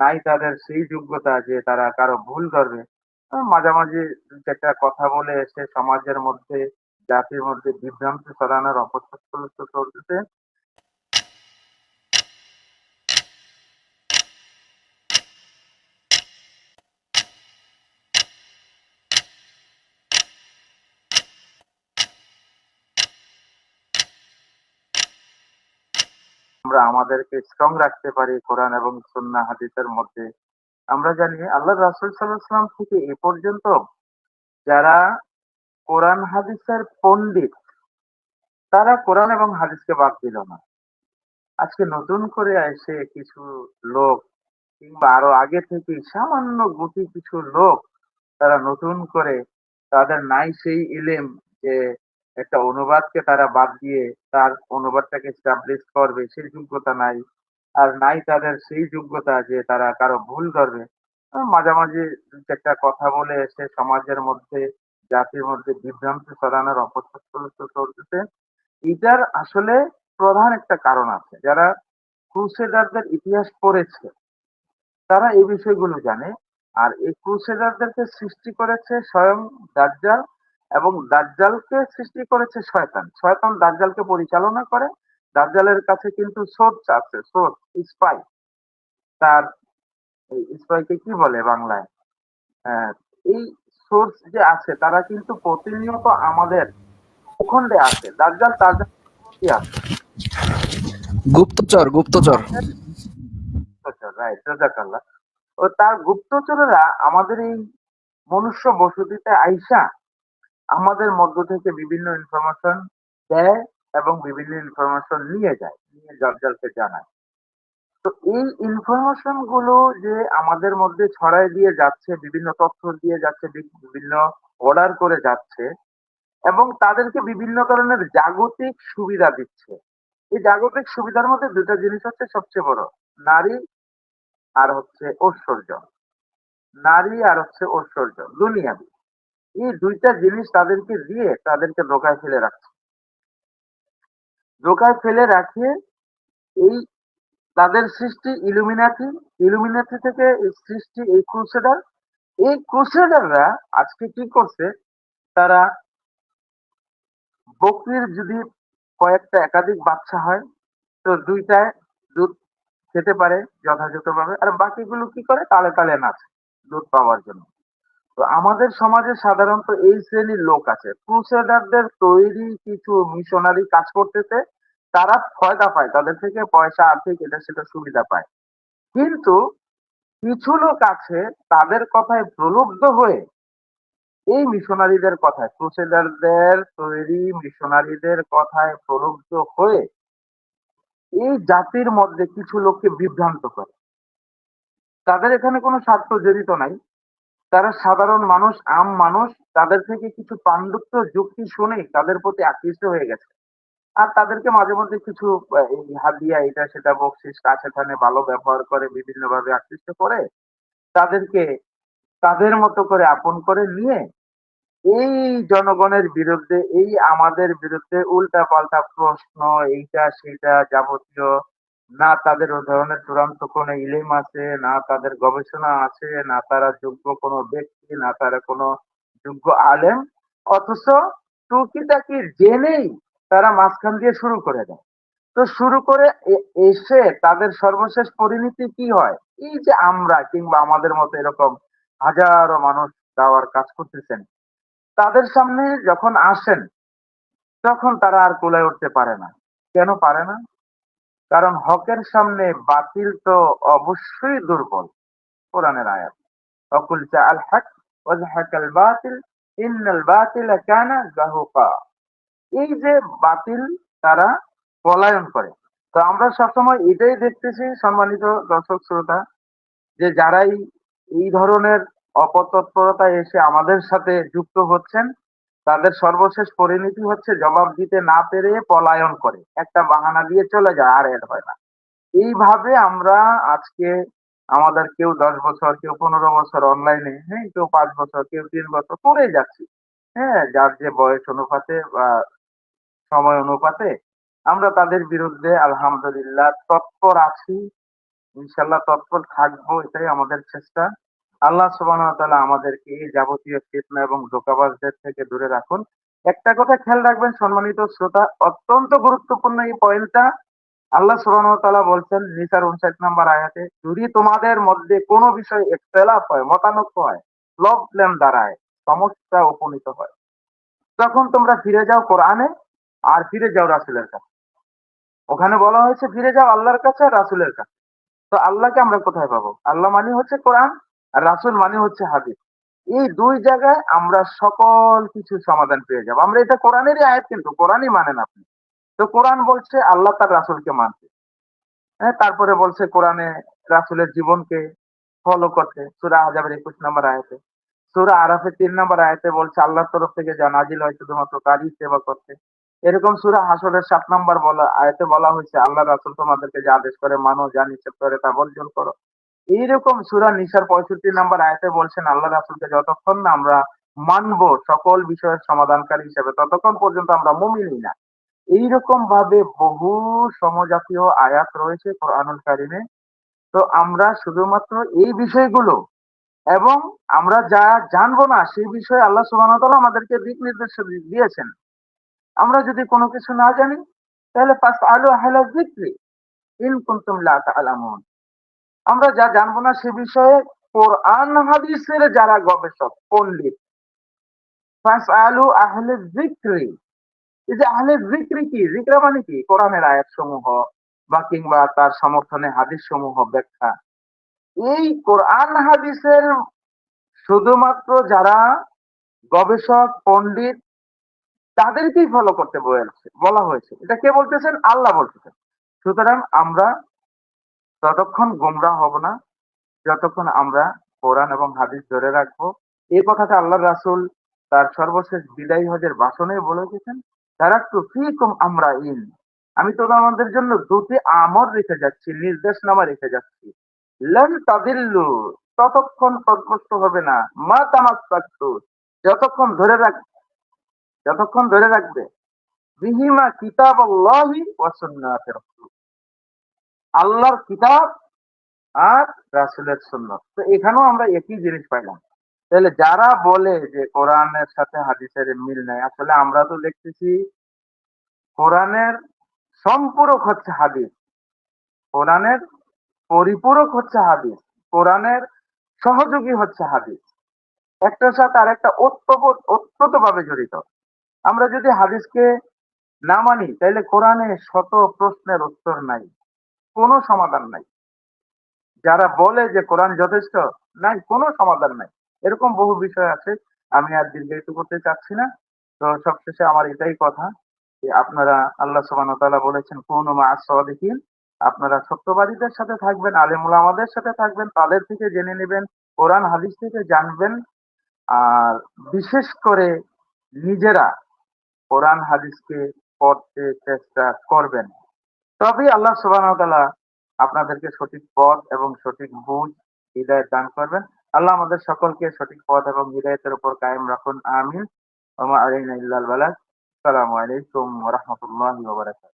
নাই তাদের সেই যোগ্যতা যে তারা কারো ভুল ধরবে। মাঝামাঝি ২-৪ টা কথা বলে এসে সমাজের মধ্যে, জাতির মধ্যে বিভ্রান্তি ছড়ানোর অপচেষ্টা চলতেছে। আমরা আমাদেরকে স্ট্রং রাখতে পারি কোরআন এবং সুন্নাহ হাদিসের মধ্যে। আমরা জানি আল্লাহর রাসূল সাল্লাল্লাহু আলাইহি ওয়াসাল্লাম থেকে এ পর্যন্ত যারা কোরআন হাদিসের পণ্ডিত, তারা কোরআন এবং হাদিসকে বাদ দিল না। আজকে নতুন করে এসে কিছু লোক কিংবা আরো আগে থেকেই সামান্য গুটি কিছু লোক তারা নতুন করে তাদের নাই সেই ইলেম যে একটা অনুবাদকে তারা বাদ দিয়ে তার অনুবাদটাকে এস্টাবলিশ করবে সেই যোগ্যতা নাই। আর নাই তাদের সেই যোগ্যতা যে তারা কারো ভুল ধরবে। মাঝামাঝি ২-৪ টা কথা বলে এসে সমাজের মধ্যে, জাতির মধ্যে বিভ্রান্তি ছড়ানোর অপচেষ্টা চলতেছে। এটার আসলে প্রধান একটা কারণ আছে। যারা ক্রুসেডারদের ইতিহাস পড়েছে তারা এই বিষয়গুলো জানে। আর এই ক্রুসেডারদেরকে সৃষ্টি করেছে স্বয়ং দাজ্জাল এবং দাজ্জালকে সৃষ্টি করেছে শয়তান। শয়তান দাজ্জালকে পরিচালনা করে। দাজ্জালের কাছে কিন্তু সোর্স আছে, সোর্স, স্পাই। তার এই স্পাইকে কি বলে বাংলায়? হ্যাঁ, এই সোর্স যে আছে তারা কিন্তু প্রতিনিয়ত আমাদের ভূখণ্ডে আছে। দাজ্জাল তার জায়গায় আছে। গুপ্তচর গুপ্তচর। আমাদের গুপ্তচর, রাইট, জাযাকাল্লাহ। ও তার গুপ্তচরেরা আমাদের এই মনুষ্য বসতিতে আইসা আমাদের মধ্য থেকে বিভিন্ন ইনফরমেশন দেয় এবং বিভিন্ন ইনফরমেশন নিয়ে যায়, নিয়ে দাজ্জালকে জানায়। তো এই ইনফরমেশন গুলো যে আমাদের মধ্যে ছড়ায় দিয়ে যাচ্ছে, বিভিন্ন তথ্য দিয়ে যাচ্ছে, বিভিন্ন অর্ডার করে যাচ্ছে এবং তাদেরকে বিভিন্ন ধরনের জাগতিক সুবিধা দিচ্ছে। এই জাগতিক সুবিধার মধ্যে ২ টা জিনিস হচ্ছে সবচেয়ে বড়। নারী আর হচ্ছে ঐশ্বর্য। নারী আর হচ্ছে ঐশ্বর্য, দুনিয়াবি। এই ২ টা জিনিস তাদেরকে দিয়ে তাদেরকে ধোঁকায় ফেলে রাখছে। ধোঁকায় ফেলে রাখে এই তাদের সৃষ্টি ইলুমিনাটি, ইলুমিনাটি থেকে এই সৃষ্টি এই ক্রুসেডার। এই ক্রুসেডাররা আজকে কি করছে? তারা বকরির যদি কয়েকটা একাধিক বাচ্চা হয় তো ২ টায় দুধ খেতে পারে যথাযথভাবে। আর বাকিগুলো কি করে? তালে, তালে নাচে দুধ পাওয়ার জন্য। তো আমাদের সমাজে সাধারণত এই শ্রেণীর লোক আছে। ক্রুসেডারদের তৈরি কিছু মিশনারি কাজ করতেছে। তারা ফয়দা পায়। তাদের থেকে পয়সা, আর্থিক এটা সেটা সুবিধা পায়। কিন্তু কিছু লোক আছে তাদের কথায় প্রলুব্ধ হয়ে এই মিশনারিদের কথায়, ক্রুসেডারদের তৈরি মিশনারিদের কথায় প্রলুব্ধ হয়ে এই জাতির মধ্যে কিছু লোককে বিভ্রান্ত করে। তাদের এখানে কোনো স্বার্থ জড়িত নাই। তারা সাধারণ মানুষ, মানুষ, তাদের থেকে কিছু পাণ্ডুক্য যুক্তি শুনেই তাদের প্রতি আকৃষ্ট হয়ে গেছে। আর তাদেরকে মাঝে মধ্যে কিছু এই হাদিয়া এটা সেটা বকশিশ কাছে টানে ভালো ব্যবহার করে বিভিন্নভাবে আকৃষ্ট করে তাদেরকে তাদের মতো করে আপন করে নিয়ে এই জনগণের বিরুদ্ধে, এই আমাদের বিরুদ্ধে উল্টাপাল্টা প্রশ্ন এইটা সেইটা যাবতীয়, না তাদের ও ধরনের চূড়ান্ত কোনো ইলম আছে, না তাদের গবেষণা আছে, না তারা যোগ্য কোনো ব্যক্তি, না তারা কোনো যোগ্য আলেম। অথচ টুকিটাকি জেনেই তারা মাঝখান দিয়ে শুরু করে দেয়। তো শুরু করে এসে তাদের সর্বশেষ পরিণতি কি হয়? এই যে আমরা কিংবা আমাদের মতো এরকম হাজারো মানুষ দাওয়ার কাজ করতেছেন, তাদের সামনে যখন আসেন তখন তারা আর কুলায় উঠতে পারে না। কেন পারে না? কারণ হকের সামনে বাতিল তো অবশ্যই দুর্বল। কোরআনের আয়াত। ওয়াকুল জাআল হক ওয়াজহাকাল বাতিল ইন্নাল বাতিলা কানা যাহুকা। এই যে বাতিল তারা পলায়ন করে। তো আমরা সবসময় এটাই দেখতেছি সম্মানিত দর্শক শ্রোতা যে যারাই এই ধরনের অপতৎপরতায় এসে আমাদের সাথে যুক্ত হচ্ছেন তাদের সর্বশেষ পরিণতি হচ্ছে জবাব দিতে না পেরে পলায়ন করে। একটা বাহানা দিয়ে চলে যায় আর এড হয় না। এইভাবে আমরা আজকে আমাদের কেউ ১০ বছর, কেউ ১৫ বছর অনলাইনে, হ্যাঁ? কেউ ৫ বছর, কেউ ৩ বছর করেই যাচ্ছি। হ্যাঁ? যার যে বয়স অনুপাতে বা সময় অনুপাতে আমরা তাদের বিরুদ্ধে আলহামদুলিল্লাহ তৎপর আছি। ইনশাল্লাহ তৎপর থাকবো, এটাই আমাদের চেষ্টা। আল্লাহ সুবহানাহু ওয়া তাআলা আমাদেরকে এই যাবতীয় ফিতনা এবং ধোঁকাবাজদের থেকে দূরে রাখুন। একটা কথা খেয়াল রাখবেন সম্মানিত শ্রোতা, অত্যন্ত গুরুত্বপূর্ণ এই পয়েন্টটা। আল্লাহ সুবহানাহু ওয়া তাআলা বলছেন নিসার ৫৯ নম্বর আয়াতে, যদি তোমাদের মধ্যে কোনো বিষয়ে ইখতিলাফ হয়, মতানৈক্য হয়, প্রবলেম দাঁড়ায়, সমস্যা উপনীত হয়, তখন তোমরা ফিরে যাও কোরআনে আর ফিরে যাও রাসূলের কাছে। ওখানে বলা হয়েছে ফিরে যাও আল্লাহর কাছে আর রাসূলের কাছে। তো আল্লাহকে আমরা কোথায় পাবো? আল্লাহ মানে হচ্ছে কোরআন আর রাসূল মানে হচ্ছে হাদিস। এই ২ জায়গায় আমরা সকল কিছুর সমাধান পেয়ে যাবো। আমরা এটা কোরআনেরই আয়াত, কিন্তু কোরআনই মানেন আপনি। তো কোরআন বলছে আল্লাহ তার রাসূলকে মানতে। হ্যাঁ, তারপরে বলছে কোরআনে রাসূলের জীবনকে ফলো করতে। সূরা আহজাবের ২১ নম্বর আয়াতে। সূরা আরাফের ৩ নম্বর আয়াতে বলছে আল্লাহর তরফ থেকে যা নাজিল হয় শুধুমাত্র তারই সেবা করতে। এরকম সূরা হাসরের ৭ নম্বর আয়াতে বলা হয়েছে আল্লাহ রাসূল তোমাদেরকে যা আদেশ করে মানো, যা নিষেধ করে তা বর্জন করো। এইরকম সূরা নিসার ৬৫ নম্বর আয়াতে বলছেন আল্লাহ রাসূলকে যতক্ষণ না আমরা মানবো সকল বিষয়ের সমাধানকারী হিসেবে, ততক্ষণ পর্যন্ত আমরা মুমিনই না। এইরকম ভাবে বহু সমজাতীয় আয়াত রয়েছে কোরআনুল কারিমে। তো আমরা শুধুমাত্র এই বিষয়গুলো এবং আমরা যা জানবো না সেই বিষয়ে আল্লাহ সুবহানাহু ওয়া তাআলা আমাদেরকে দিক নির্দেশ দিয়েছেন। আমরা যদি কোনো কিছু না জানি তাহলে ফাসআলু আহলা যিকরি ইন কুনতুম লা তা'লামুন। আমরা যা জানবো না সে বিষয়ে কোরআন হাদিসের যারা গবেষক, পণ্ডিত, ফাসআলু আহলা যিকরি, এই যে আহলে যিকরি কি? যিকরা মানে কি? কোরআনের আয়াতসমূহ বা কিংবা তার সমর্থনে হাদিসসমূহ ব্যাখ্যা। এই কোরআন হাদিসের শুধুমাত্র যারা গবেষক, পণ্ডিত, তাদেরকেই ফলো করতে বলা হয়েছে। এটা কে বলতেছেন? আল্লাহ বলতেছেন। সুতরাং আমরা ততক্ষণ গোমরাহ হব না যতক্ষণ আমরা কোরআন এবং হাদিস ধরে রাখবো। এই কথাটা আল্লাহর রাসূল তার সর্বশেষ বিদায়ী হজের ভাষণে বলে গেছেন, তারাকতু ফীকুম আমরাইন, আমি তোমাদের জন্য দুটি আমর রেখে যাচ্ছি, নির্দেশনামা রেখে যাচ্ছি। লান তাদিল্লু, ততক্ষণ পথভ্রষ্ট হবে না, মা তামাসসাকতু, যতক্ষণ ধরে রাখ যতক্ষণ ধরে রাখবে, বিহিমা কিতাবাল্লাহি ওয়া সুন্নাতি রাসূল, আল্লাহর কিতাব আর রাসূলের সুন্নাত। তো এখানেও আমরা একই জিনিস পাইলাম। তাহলে যারা বলে যে কোরআনের সাথে হাদিসের মিল নাই, আসলে আমরা তো দেখতেছি কোরআনের সম্পূরক হচ্ছে হাদিস, কোরআনের পরিপূরক হচ্ছে হাদিস, কোরআনের সহযোগী হচ্ছে হাদিস। একটার সাথে আরেকটা ওতপ্রোতভাবে জড়িত। আমরা যদি হাদিসকে না মানি তাহলে কোরআনে শত প্রশ্নের উত্তর নাই, কোনো সমাধান নাই। যারা বলে যে কোরআন যথেষ্ট, নাই, কোনো সমাধান নাই। এরকম বহু বিষয় আছে, আমি আর দীর্ঘায়িত করতে চাচ্ছি না। তো সবশেষে আমার এটাই কথা যে আপনারা, আল্লাহ সুবহানাহু ওয়া তাআলা বলেছেন কুনু মা'আস সাদিকিন, আপনারা সত্যবাদীদের সাথে থাকবেন, আলেম ওলামাদের সাথে থাকবেন, তাদের থেকে জেনে নেবেন, কোরআন হাদিস থেকে জানবেন। আর বিশেষ করে নিজেরা কোরআন হাদিসকে পড়তে চেষ্টা করবেন। তবেই আল্লাহ সুবহানাহু ওয়া তাআলা আপনাদেরকে সঠিক পথ এবং সঠিক বুঝ, হিদায়াত দান করবেন। আল্লাহ আমাদের সকলকে সঠিক পথ এবং হিদায়াতের উপর কায়েম রাখুন। আমিন। ওয়া মা আলাইনা ইল্লাল বালাগ। আসসালামু আলাইকুম ওয়া রাহমাতুল্লাহি ওয়া বারাকাতুহু।